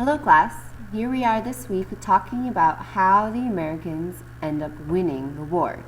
Hello class, here we are this week talking about how the Americans end up winning the war.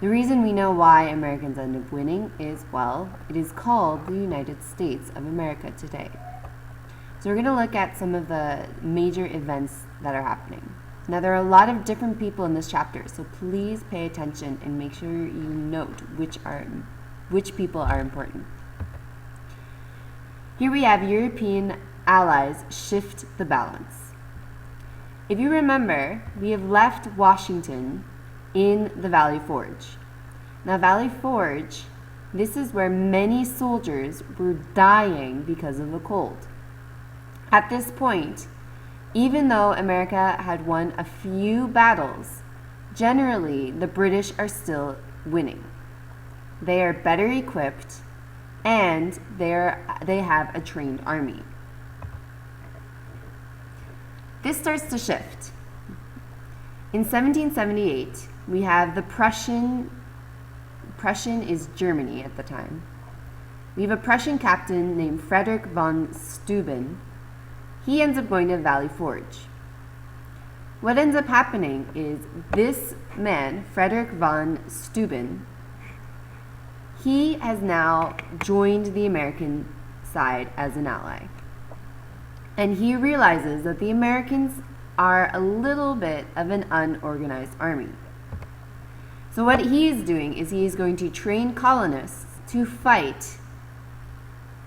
The reason we know why Americans end up winning is, well, it is called the United States of America today. So we're going to look at some of the major events that are happening. Now there are a lot of different people in this chapter, so please pay attention and make sure you note which people are important. Here we have European allies shift the balance. If you remember, we have left Washington in the Valley Forge. Now Valley Forge, this is where many soldiers were dying because of the cold. At this point, even though America had won a few battles, generally the British are still winning. They are better equipped and they have a trained army. This starts to shift. In 1778, we have the Prussian is Germany at the time. We have a Prussian captain named Frederick von Steuben. He ends up going to Valley Forge. What ends up happening is this man, Frederick von Steuben, he has now joined the American side as an ally. And he realizes that the Americans are a little bit of an unorganized army. So what he is doing is he is going to train colonists to fight,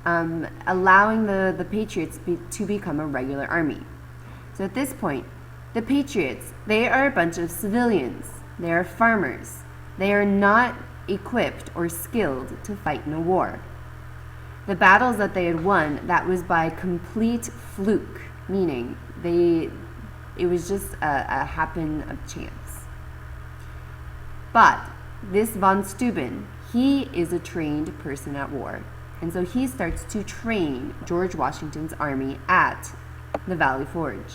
allowing the Patriots to become a regular army. So at this point, the Patriots, they are a bunch of civilians. They are farmers. They are not equipped or skilled to fight in a war. The battles that they had won, that was by complete fluke, meaning it was just a happen of chance. But this von Steuben, he is a trained person at war. And so he starts to train George Washington's army at the Valley Forge.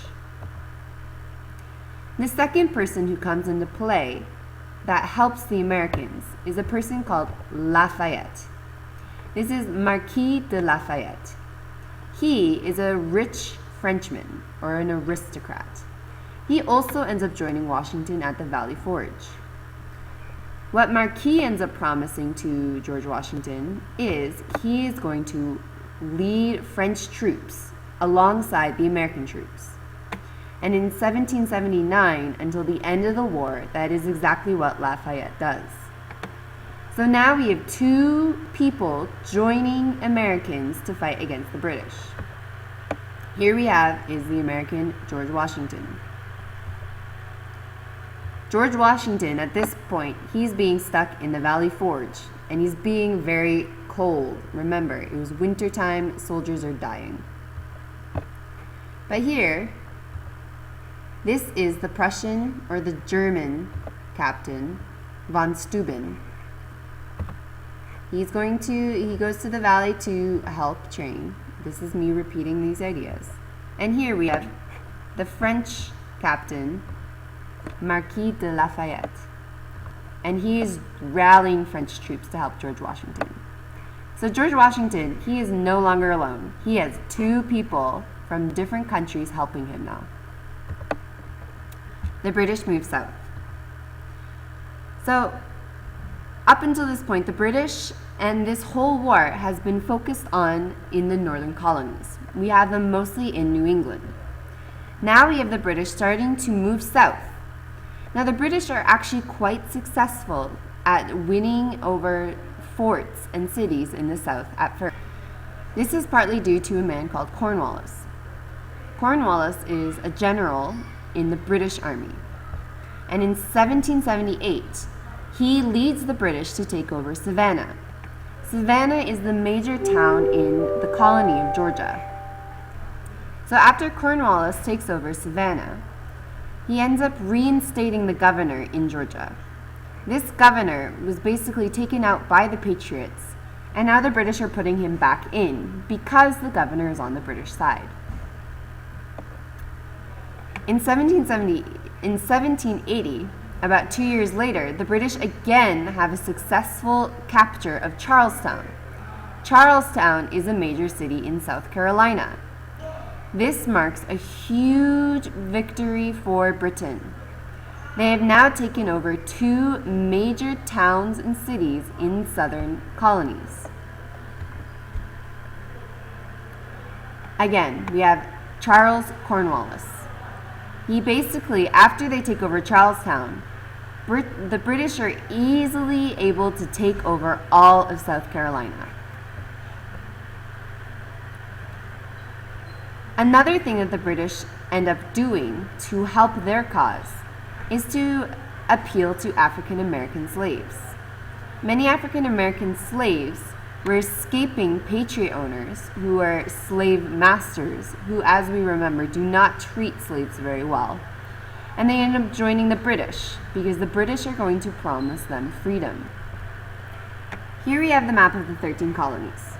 The second person who comes into play that helps the Americans is a person called Lafayette. This is Marquis de Lafayette. He is a rich Frenchman, or an aristocrat. He also ends up joining Washington at the Valley Forge. What Marquis ends up promising to George Washington is he is going to lead French troops alongside the American troops. And in 1779, until the end of the war, that is exactly what Lafayette does. So now we have two people joining Americans to fight against the British. Here we have is the American George Washington. George Washington, at this point, he's being stuck in the Valley Forge, and he's being very cold. Remember, it was wintertime, soldiers are dying. But here, this is the Prussian, or the German captain, von Steuben. He goes to the valley to help train. This is me repeating these ideas. And here we have the French captain, Marquis de Lafayette. And he is rallying French troops to help George Washington. So George Washington, he is no longer alone. He has two people from different countries helping him now. The British move south. So up until this point, the British and this whole war has been focused on in the northern colonies. We have them mostly in New England. Now we have the British starting to move south. Now the British are actually quite successful at winning over forts and cities in the south at first. This is partly due to a man called Cornwallis. Cornwallis is a general in the British Army. And in 1778, he leads the British to take over Savannah. Savannah is the major town in the colony of Georgia. So after Cornwallis takes over Savannah, he ends up reinstating the governor in Georgia. This governor was basically taken out by the Patriots, and now the British are putting him back in because the governor is on the British side. In 1780, about 2 years later, the British again have a successful capture of Charlestown. Charlestown is a major city in South Carolina. This marks a huge victory for Britain. They have now taken over 2 major towns and cities in southern colonies. Again, we have Charles Cornwallis. He basically, after they take over Charlestown, the British are easily able to take over all of South Carolina. Another thing that the British end up doing to help their cause is to appeal to African American slaves. Many African American slaves were escaping patriot owners who are slave masters, who, as we remember, do not treat slaves very well. And they end up joining the British because the British are going to promise them freedom. Here we have the map of the 13 colonies.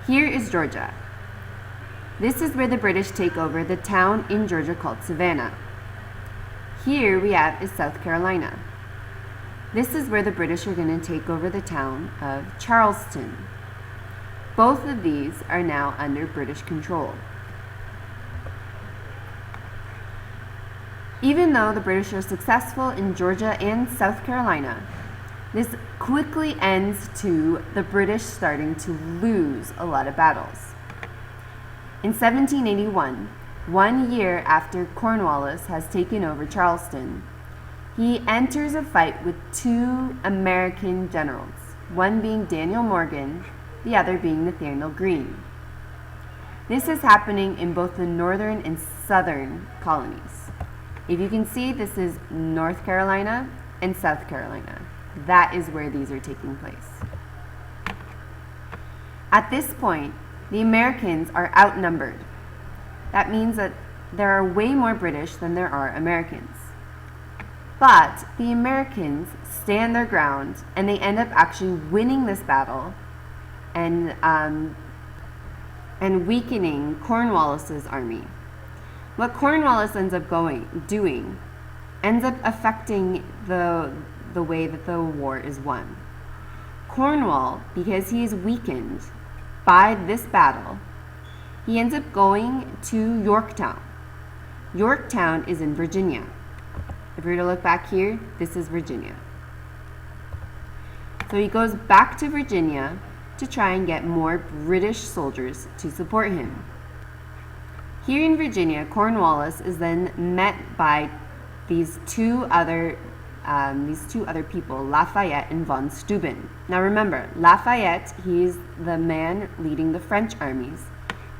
Here is Georgia. This is where the British take over the town in Georgia called Savannah. Here we have is South Carolina. This is where the British are going to take over the town of Charleston. Both of these are now under British control. Even though the British are successful in Georgia and South Carolina, this quickly ends to the British starting to lose a lot of battles. In 1781, 1 year after Cornwallis has taken over Charleston, he enters a fight with 2 American generals, one being Daniel Morgan, the other being Nathaniel Greene. This is happening in both the northern and southern colonies. If you can see, this is North Carolina and South Carolina. That is where these are taking place. At this point, the Americans are outnumbered. That means that there are way more British than there are Americans. But the Americans stand their ground and they end up actually winning this battle and weakening Cornwallis's army. What Cornwallis ends up doing ends up affecting the way that the war is won. Cornwall, because he is weakened by this battle, he ends up going to Yorktown. Yorktown is in Virginia. If we were to look back here, this is Virginia. So he goes back to Virginia to try and get more British soldiers to support him. Here in Virginia, Cornwallis is then met by these two other people, Lafayette and von Steuben. Now remember, Lafayette, he's the man leading the French armies.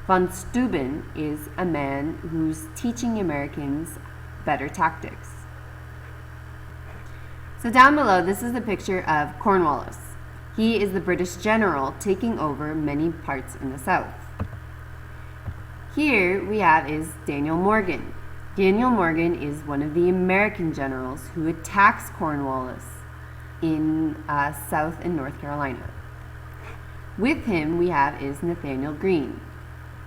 Von Steuben is a man who's teaching Americans better tactics. So down below, this is a picture of Cornwallis. He is the British general taking over many parts in the South. Here we have is Daniel Morgan. Daniel Morgan is one of the American generals who attacks Cornwallis in South and North Carolina. With him we have is Nathaniel Greene.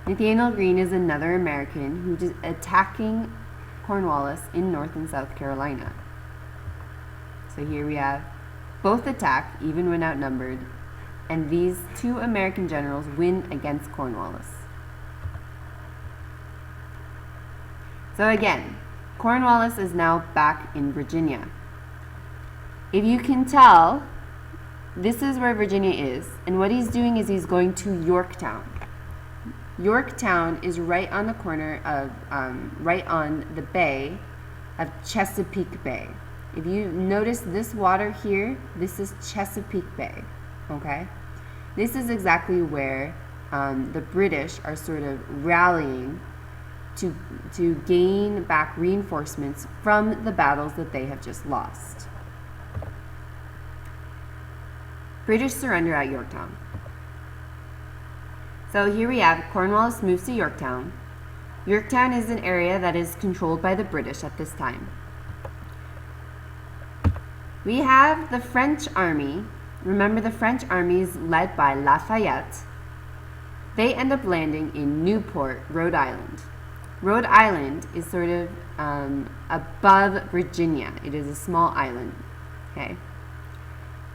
Nathaniel Greene is another American who is attacking Cornwallis in North and South Carolina. So here we have both attack, even when outnumbered, and these two American generals win against Cornwallis. So again, Cornwallis is now back in Virginia. If you can tell, this is where Virginia is, and what he's doing is he's going to Yorktown. Yorktown is right on the corner of, right on the bay of Chesapeake Bay. If you notice this water here, this is Chesapeake Bay, okay? This is exactly where the British are sort of rallying to gain back reinforcements from the battles that they have just lost. British surrender at Yorktown. So here we have Cornwallis moves to Yorktown. Yorktown is an area that is controlled by the British at this time. We have the French army. Remember, the French army is led by Lafayette. They end up landing in Newport, Rhode Island. Rhode Island is sort of above Virginia. It is a small island. Okay.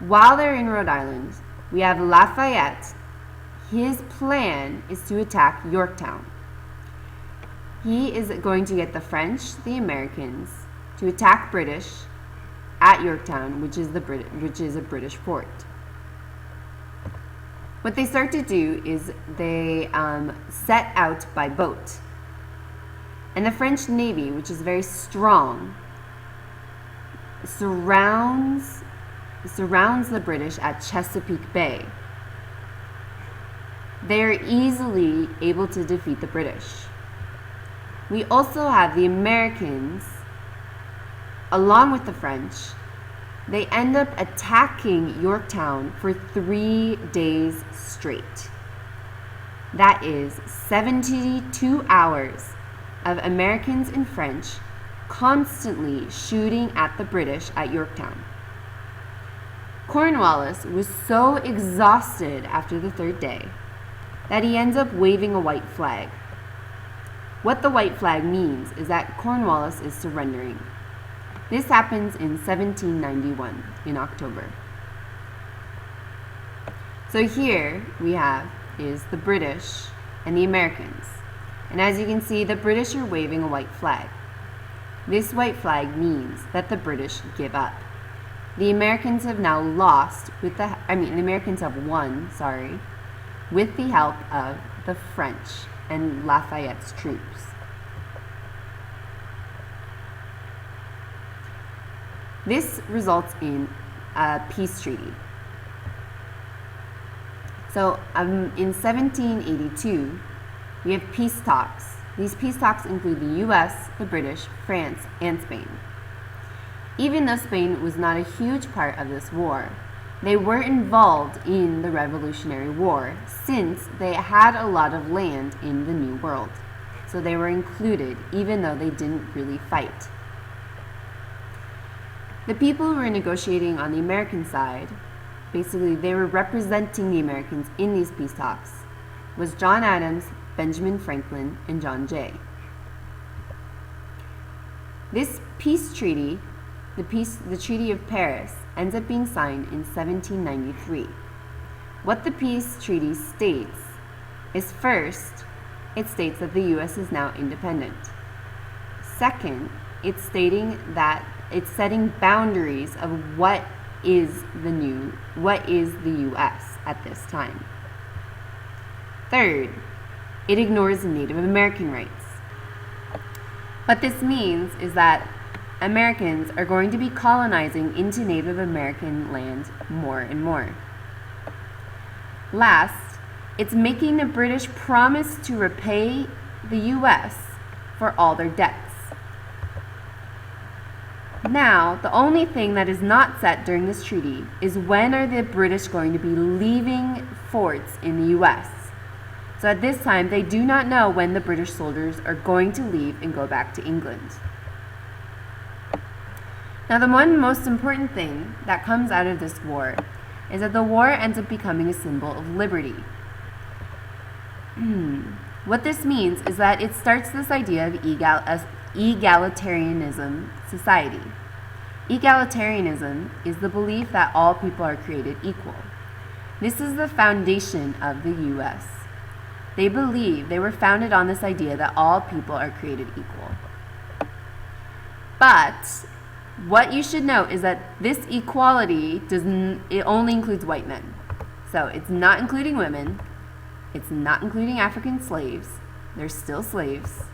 While they're in Rhode Island, we have Lafayette. His plan is to attack Yorktown. He is going to get the French, the Americans, to attack British at Yorktown, which is a British fort. What they start to do is they set out by boat. And the French Navy, which is very strong, surrounds the British at Chesapeake Bay. They are easily able to defeat the British. We also have the Americans, along with the French. They end up attacking Yorktown for 3 days straight. That is 72 hours of Americans and French constantly shooting at the British at Yorktown. Cornwallis was so exhausted after the 3rd day that he ends up waving a white flag. What the white flag means is that Cornwallis is surrendering. This happens in 1791 in October. So here we have is the British and the Americans. And as you can see, the British are waving a white flag. This white flag means that the British give up. The Americans have now lost the Americans have won, with the help of the French and Lafayette's troops. This results in a peace treaty. So in 1782, we have peace talks. These peace talks include the US, the British, France, and Spain. Even though Spain was not a huge part of this war, they were involved in the Revolutionary War since they had a lot of land in the New World. So they were included even though they didn't really fight. The people who were negotiating on the American side, basically they were representing the Americans in these peace talks, was John Adams, Benjamin Franklin, and John Jay. This peace treaty, the Treaty of Paris, ends up being signed in 1793. What the peace treaty states is, first, it states that the U.S. is now independent. Second, it's stating that it's setting boundaries of what is the U.S. at this time. Third, it ignores Native American rights. What this means is that Americans are going to be colonizing into Native American land more and more. Last, it's making the British promise to repay the U.S. for all their debts. Now, the only thing that is not set during this treaty is when are the British going to be leaving forts in the U.S. So at this time, they do not know when the British soldiers are going to leave and go back to England. Now, the one most important thing that comes out of this war is that the war ends up becoming a symbol of liberty. What this means is that it starts this idea of egalitarianism society. Egalitarianism is the belief that all people are created equal. This is the foundation of the U.S. They were founded on this idea that all people are created equal. But what you should know is that this equality it only includes white men. So it's not including women. It's not including African slaves. They're still slaves.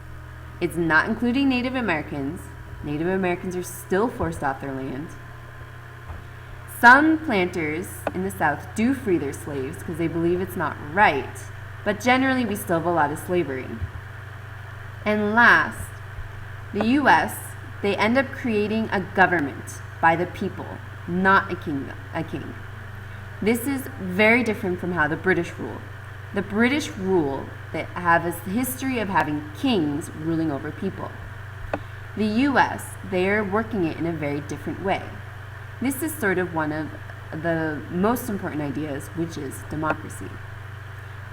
It's not including Native Americans. Native Americans are still forced off their land. Some planters in the South do free their slaves because they believe it's not right, but generally we still have a lot of slavery. And last, the U.S., they end up creating a government by the people, not a king. This is very different from how the British rule. The British rule, they have a history of having kings ruling over people. The U.S., they are working it in a very different way. This is sort of one of the most important ideas, which is democracy.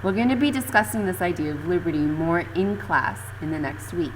We're going to be discussing this idea of liberty more in class in the next week.